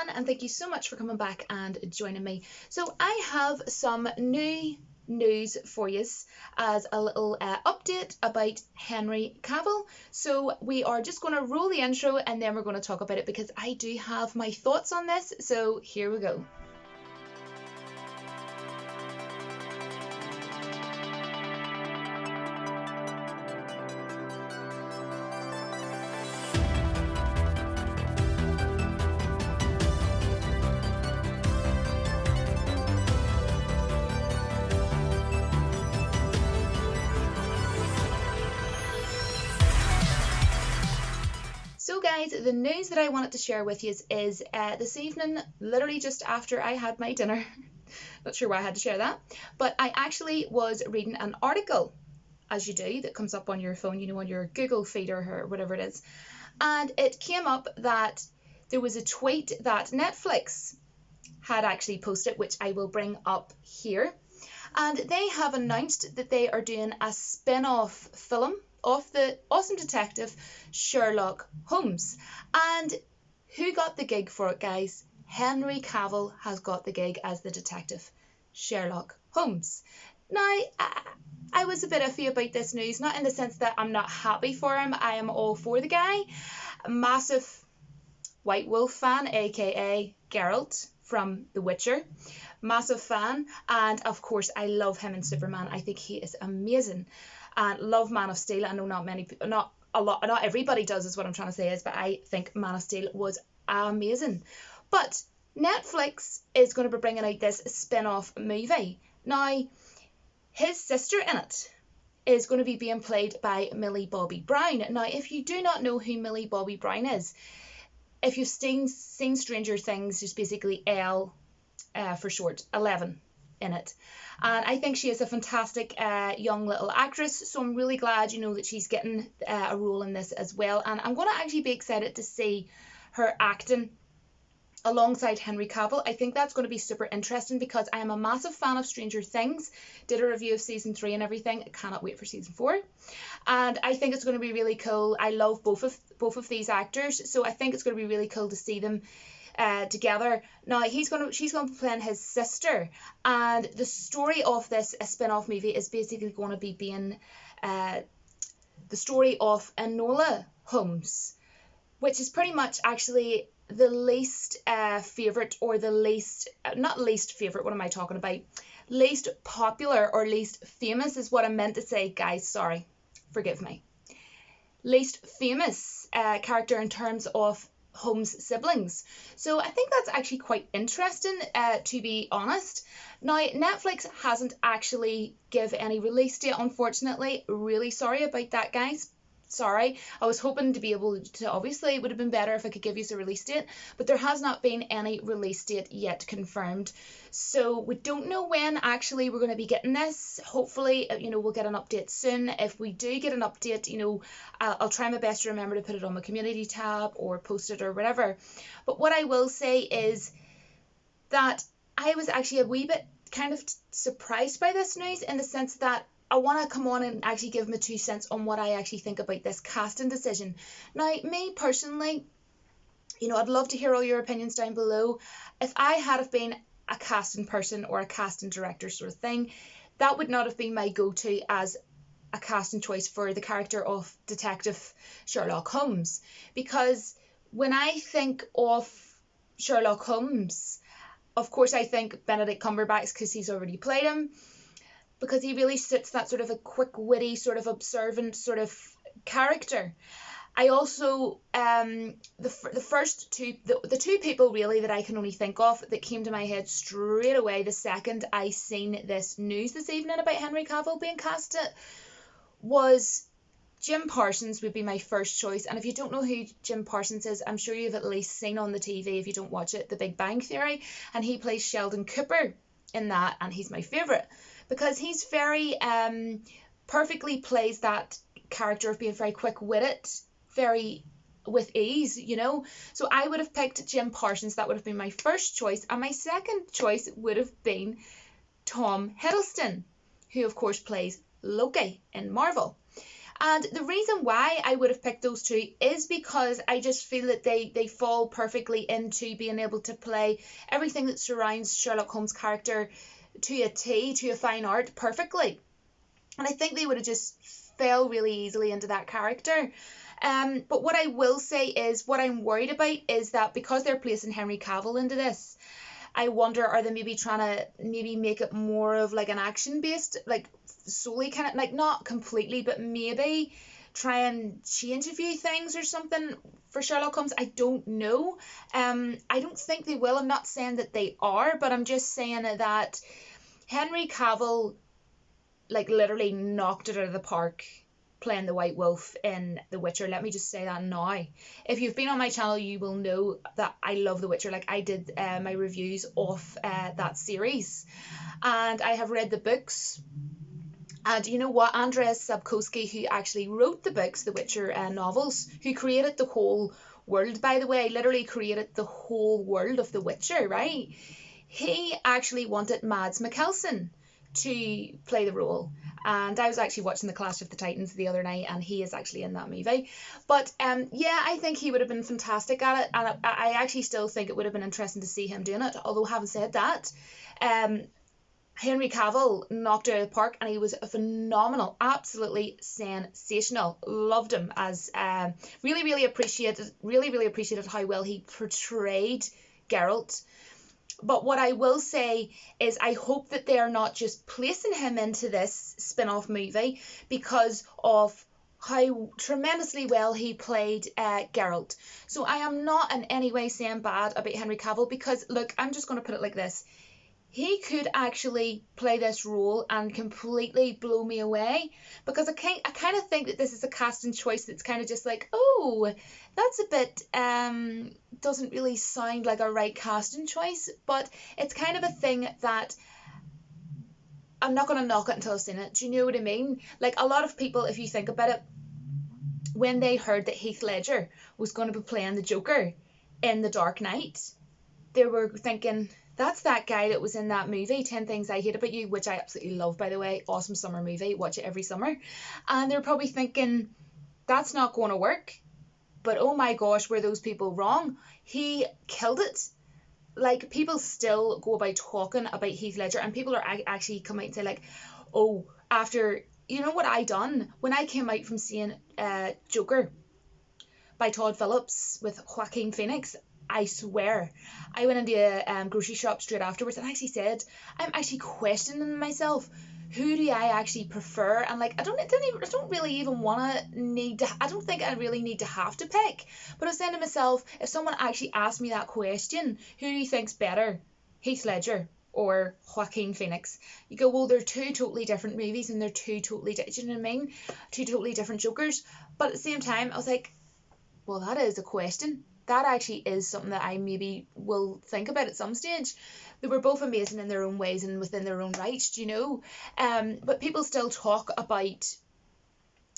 everyone, and thank you so much for coming back and joining me. So I have some new news for you as a little update about Henry Cavill. So we are just going to roll the intro and then we're going to talk about it because I do have my thoughts on this. So here we go. So guys, the news that I wanted to share with you is this evening, literally just after I had my dinner, not sure why I had to share that, but I actually was reading an article, as you do, that comes up on your phone, you know, on your Google feed or whatever it is, and it came up that there was a tweet that Netflix had actually posted, which I will bring up here, and they have announced that they are doing a spin-off film of the awesome detective Sherlock Holmes. And who got the gig for it, guys? Henry Cavill has got the gig as the detective Sherlock Holmes. Now, I was a bit iffy about this news, not in the sense that I'm not happy for him. I am all for the guy. A massive White Wolf fan, aka Geralt from The Witcher. Massive fan, and of course I love him in Superman. I think he is amazing. And love Man of Steel. I know not everybody does, is what I'm trying to say is, but I think Man of Steel was amazing. But Netflix is going to be bringing out this spin-off movie. Now, his sister in it is going to be being played by Millie Bobby Brown. Now, if you do not know who Millie Bobby Brown is, if you've seen Stranger Things, just basically L for short, 11 in it. And I think she is a fantastic young little actress, so I'm really glad, you know, that she's getting a role in this as well. And I'm going to actually be excited to see her acting alongside Henry Cavill. I think that's going to be super interesting because I am a massive fan of Stranger Things. Did a review of season 3 and everything. I cannot wait for season 4. And I think it's going to be really cool. I love both of these actors, so I think it's going to be really cool to see them together. Now she's going to be playing his sister, and the story of this spin-off movie is basically going to be being the story of Enola Holmes, which is pretty much actually the least favorite, or the least, not least favorite, what am I talking about, least popular or least famous is what I meant to say, guys, sorry, forgive me, least famous character in terms of Holmes' siblings. So I think that's actually quite interesting, to be honest. Now, Netflix hasn't actually give any release date, unfortunately. Really sorry about that, guys. Sorry. I was hoping to be able to, obviously, it would have been better if I could give you a release date, but there has not been any release date yet confirmed. So we don't know when actually we're going to be getting this. Hopefully, you know, we'll get an update soon. If we do get an update, you know, I'll try my best to remember to put it on my community tab or post it or whatever. But what I will say is that I was actually a wee bit kind of surprised by this news, in the sense that I want to come on and actually give my 2 cents on what I actually think about this casting decision. Now, me personally, you know, I'd love to hear all your opinions down below. If I had have been a casting person or a casting director sort of thing, that would not have been my go-to as a casting choice for the character of Detective Sherlock Holmes. Because when I think of Sherlock Holmes, of course I think Benedict Cumberbatch, because he's already played him, because he really suits that sort of a quick, witty, sort of observant sort of character. I also, the two people really that I can only think of that came to my head straight away the second I seen this news this evening about Henry Cavill being casted was Jim Parsons would be my first choice. And if you don't know who Jim Parsons is, I'm sure you've at least seen on the TV, if you don't watch it, The Big Bang Theory. And he plays Sheldon Cooper in that, and he's my favourite. Because he's very perfectly plays that character of being very quick-witted, very with ease, you know. So I would have picked Jim Parsons. That would have been my first choice. And my second choice would have been Tom Hiddleston, who of course plays Loki in Marvel. And the reason why I would have picked those two is because I just feel that they fall perfectly into being able to play everything that surrounds Sherlock Holmes' character to a T, to a fine art, perfectly. And I think they would have just fell really easily into that character. But what I will say is, what I'm worried about is that because they're placing Henry Cavill into this, I wonder, are they maybe trying to maybe make it more of like an action based, like solely kind of like, not completely, but maybe try and change a few things or something for Sherlock Holmes. I don't know. I don't think they will. I'm not saying that they are, but I'm just saying that Henry Cavill like literally knocked it out of the park playing the White Wolf in The Witcher. Let me just say that now. If you've been on my channel, you will know that I love The Witcher. Like, I did my reviews of that series, and I have read the books. And you know what? Andrzej Sapkowski, who actually wrote the books, the Witcher novels, who created the whole world, by the way, literally created the whole world of The Witcher, right? He actually wanted Mads Mikkelsen to play the role. And I was actually watching the Clash of the Titans the other night, and he is actually in that movie. But yeah, I think he would have been fantastic at it, and I actually still think it would have been interesting to see him doing it. Although, having said that, Henry Cavill knocked it out of the park, and he was phenomenal, absolutely sensational. Loved him as really appreciated how well he portrayed Geralt. But what I will say is I hope that they are not just placing him into this spin-off movie because of how tremendously well he played Geralt. So I am not in any way saying bad about Henry Cavill, because look, I'm just going to put it like this. He could actually play this role and completely blow me away, because I kind of think that this is a casting choice that's kind of just like, oh, that's a bit doesn't really sound like a right casting choice, but it's kind of a thing that I'm not going to knock it until I've seen it. Do you know what I mean? Like, a lot of people, if you think about it, when they heard that Heath Ledger was going to be playing the Joker in The Dark Knight, they were thinking, that's that guy that was in that movie, 10 Things I Hate About You, which I absolutely love, by the way. Awesome summer movie. Watch it every summer. And they're probably thinking, that's not going to work. But oh my gosh, were those people wrong? He killed it. Like, people still go about talking about Heath Ledger, and people are actually come out and say, like, oh, after, you know what I done? When I came out from seeing Joker by Todd Phillips with Joaquin Phoenix, I swear, I went into a grocery shop straight afterwards and actually said, I'm actually questioning myself. Who do I actually prefer? And like, I don't really even I don't think I really need to have to pick. But I was saying to myself, if someone actually asked me that question, who do you think's better, Heath Ledger or Joaquin Phoenix? You go, well, they're two totally different movies, and they're two totally, do you know what I mean? Two totally different Jokers. But at the same time, I was like, well, that is a question. That actually is something that I maybe will think about at some stage. They were both amazing in their own ways and within their own right, do you know? But people still talk about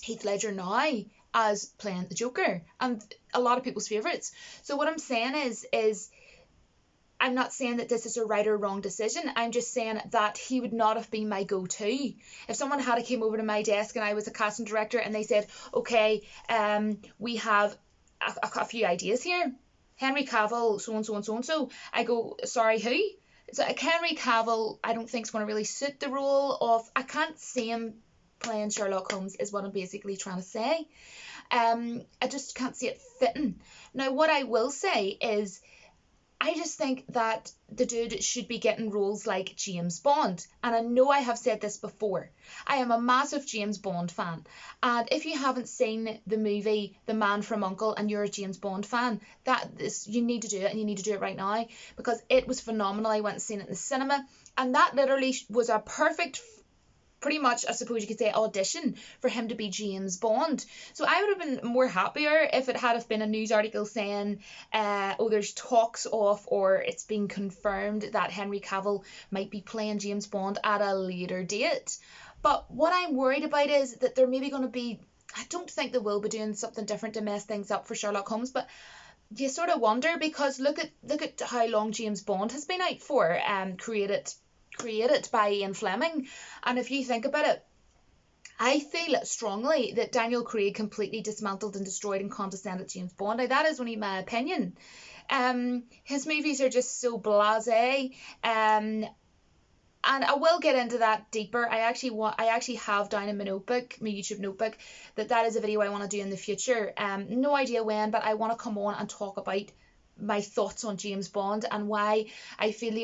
Heath Ledger now as playing the Joker, and a lot of people's favourites. So what I'm saying is I'm not saying that this is a right or wrong decision. I'm just saying that he would not have been my go-to. If someone had came over to my desk and I was a casting director and they said, okay, we have a few ideas here. Henry Cavill, so and so and so and so. I go, sorry, who? So Henry Cavill, I don't think is going to really suit the role of. I can't see him playing Sherlock Holmes, is what I'm basically trying to say. I just can't see it fitting. Now, what I will say is, I just think that the dude should be getting roles like James Bond. And I know I have said this before. I am a massive James Bond fan. And if you haven't seen the movie The Man from U.N.C.L.E. and you're a James Bond fan, you need to do it, and you need to do it right now, because it was phenomenal. I went and seen it in the cinema, and that literally was a perfect, pretty much, I suppose you could say, audition for him to be James Bond. So I would have been more happier if it had been a news article saying, oh, there's talks of, or it's been confirmed that Henry Cavill might be playing James Bond at a later date. But what I'm worried about is that they're maybe going to be, I don't think they will be doing something different to mess things up for Sherlock Holmes, but you sort of wonder, because look at how long James Bond has been out for, created by Ian Fleming. And if you think about it, I feel strongly that Daniel Craig completely dismantled and destroyed and condescended James Bond. Now, that is only my opinion. His movies are just so blasé. And I will get into that deeper. I actually have down in my notebook, my YouTube notebook, that is a video I want to do in the future. No idea when, but I want to come on and talk about my thoughts on James Bond and why I feel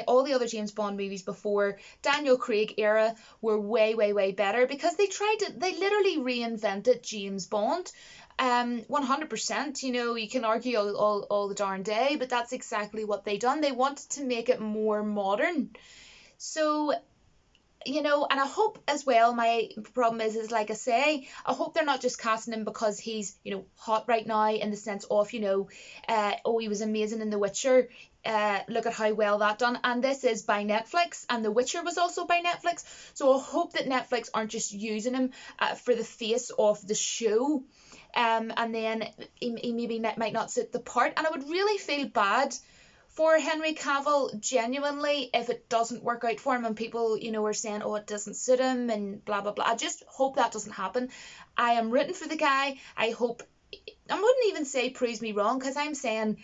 all the other James Bond movies before Daniel Craig era were way better, because they literally reinvented James Bond. 100%, you can argue all the darn day, but that's exactly what they done. They wanted to make it more modern. So, and I hope as well, my problem is like I say, I hope they're not just casting him because he's, hot right now, in the sense of, oh, he was amazing in The Witcher. Look at how well that done. And this is by Netflix, and The Witcher was also by Netflix. So I hope that Netflix aren't just using him for the face of the show. And then he maybe might not suit the part. And I would really feel bad for Henry Cavill, genuinely, if it doesn't work out for him and people, are saying, oh, it doesn't suit him and blah, blah, blah. I just hope that doesn't happen. I am rooting for the guy. I hope, I wouldn't even say proves me wrong, because I'm saying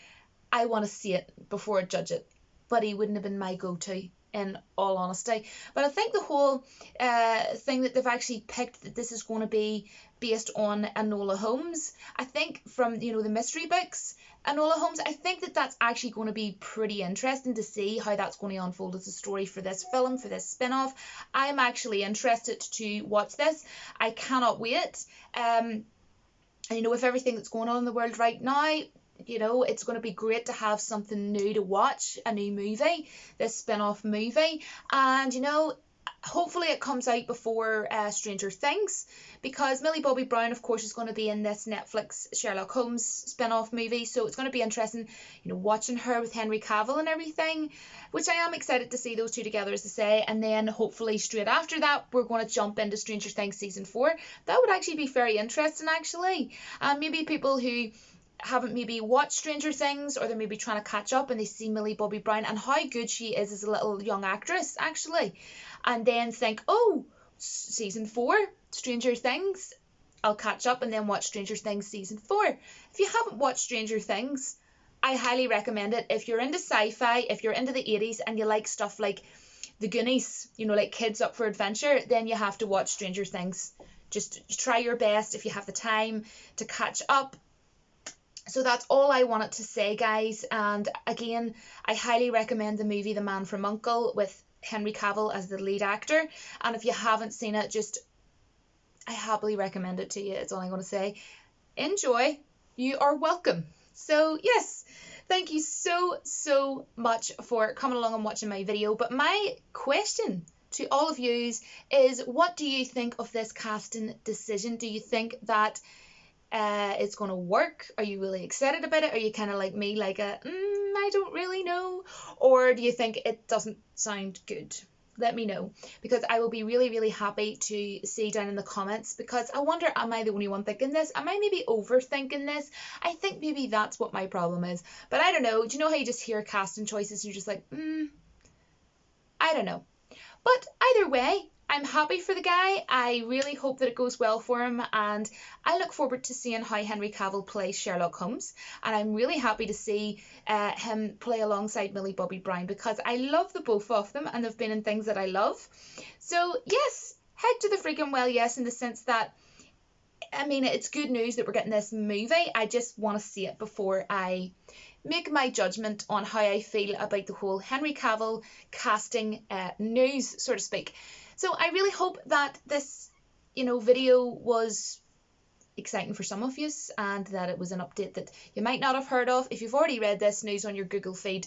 I want to see it before I judge it. But he wouldn't have been my go-to, in all honesty. But I think the whole thing that they've actually picked, that this is going to be based on Enola Holmes, I think from, the mystery books, Enola Holmes, I think that's actually going to be pretty interesting to see how that's going to unfold as a story for this film, for this spin-off. I'm actually interested to watch this. I cannot wait. And with everything that's going on in the world right now, it's going to be great to have something new to watch, a new movie, this spin-off movie. And, hopefully it comes out before Stranger Things, because Millie Bobby Brown, of course, is going to be in this Netflix Sherlock Holmes spin-off movie. So it's going to be interesting, watching her with Henry Cavill and everything, which I am excited to see those two together, as I say. And then hopefully straight after that, we're going to jump into Stranger Things season 4. That would actually be very interesting, actually. Maybe people who haven't maybe watched Stranger Things, or they're maybe trying to catch up, and they see Millie Bobby Brown and how good she is as a little young actress, actually, and then think, oh, season 4 Stranger Things, I'll catch up and then watch Stranger Things season 4. If you haven't watched Stranger Things, I highly recommend it. If you're into sci-fi, if you're into the 80s and you like stuff like The Goonies, like Kids Up for Adventure, then you have to watch Stranger Things. Just try your best, if you have the time, to catch up. So that's all I wanted to say, guys. And again, I highly recommend the movie The Man from U.N.C.L.E. with Henry Cavill as the lead actor. And if you haven't seen it, I happily recommend it to you. It's all I'm going to say. Enjoy. You are welcome. So yes, thank you so much for coming along and watching my video. But my question to all of you is, what do you think of this casting decision? Do you think that it's going to work? Are you really excited about it? Are you kind of like me, like I don't really know? Or do you think it doesn't sound good? Let me know, because I will be really happy to see down in the comments, because I wonder, am I the only one thinking this? Am I maybe overthinking this? I think maybe that's what my problem is, but I don't know. Do you know how you just hear casting choices and you're just like, I don't know. But either way, I'm happy for the guy. I really hope that it goes well for him, and I look forward to seeing how Henry Cavill plays Sherlock Holmes, and I'm really happy to see him play alongside Millie Bobby Brown, because I love the both of them and they've been in things that I love. So yes, heck to the freaking well yes, in the sense that, I mean, it's good news that we're getting this movie. I just want to see it before I make my judgment on how I feel about the whole Henry Cavill casting news, so to speak. So I really hope that this, video was exciting for some of you, and that it was an update that you might not have heard of. If you've already read this news on your Google feed,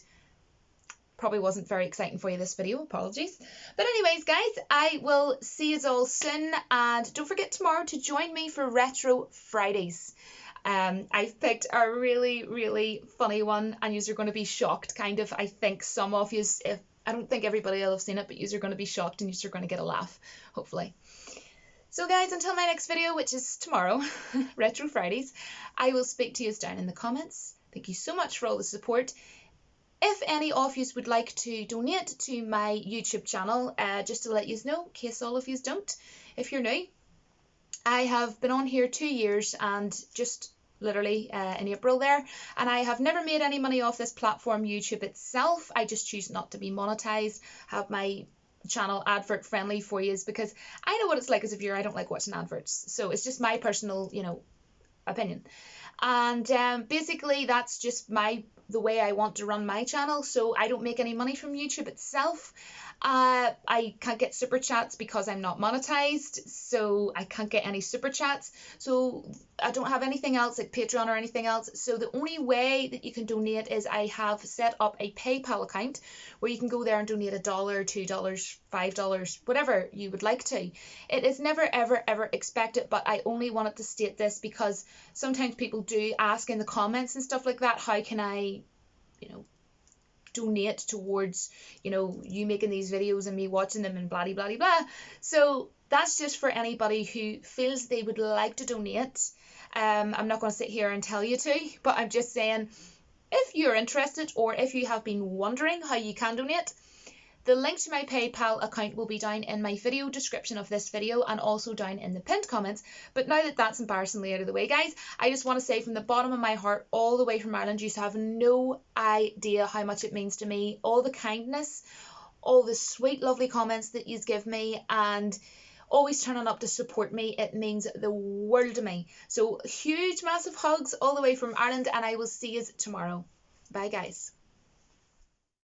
probably wasn't very exciting for you, this video. Apologies. But anyways, guys, I will see you all soon, and don't forget tomorrow to join me for Retro Fridays. I've picked a really funny one, and you're going to be shocked, kind of. I think some of you, I don't think everybody will have seen it, but you're going to be shocked, and you're going to get a laugh, hopefully. So guys, until my next video, which is tomorrow, Retro Fridays, I will speak to you down in the comments. Thank you so much for all the support. If any of you would like to donate to my YouTube channel, just to let you know, in case all of you don't, if you're new, I have been on here 2 years and just literally in April there, and I have never made any money off this platform, YouTube itself. I just choose not to be monetized, have my channel advert friendly for you, because I know what it's like as a viewer. I don't like watching adverts, so it's just my personal, opinion. And basically that's just the way I want to run my channel. So I don't make any money from YouTube itself. I can't get super chats because I'm not monetized, so I can't get any super chats. So I don't have anything else like Patreon or anything else. So the only way that you can donate is I have set up a PayPal account where you can go there and donate $1, $2, $5, whatever you would like to. It is never ever ever expected, but I only wanted to state this because sometimes people do ask in the comments and stuff like that, how can I, donate towards, you making these videos and me watching them and blah blah blah blah. So that's just for anybody who feels they would like to donate. I'm not going to sit here and tell you to, but I'm just saying, if you're interested or if you have been wondering how you can donate, the link to my PayPal account will be down in my video description of this video and also down in the pinned comments. But now that that's embarrassingly out of the way, guys, I just want to say from the bottom of my heart, all the way from Ireland, you have no idea how much it means to me. All the kindness, all the sweet, lovely comments that you give me, and always turning up to support me. It means the world to me. So huge, massive hugs all the way from Ireland, and I will see you tomorrow. Bye, guys.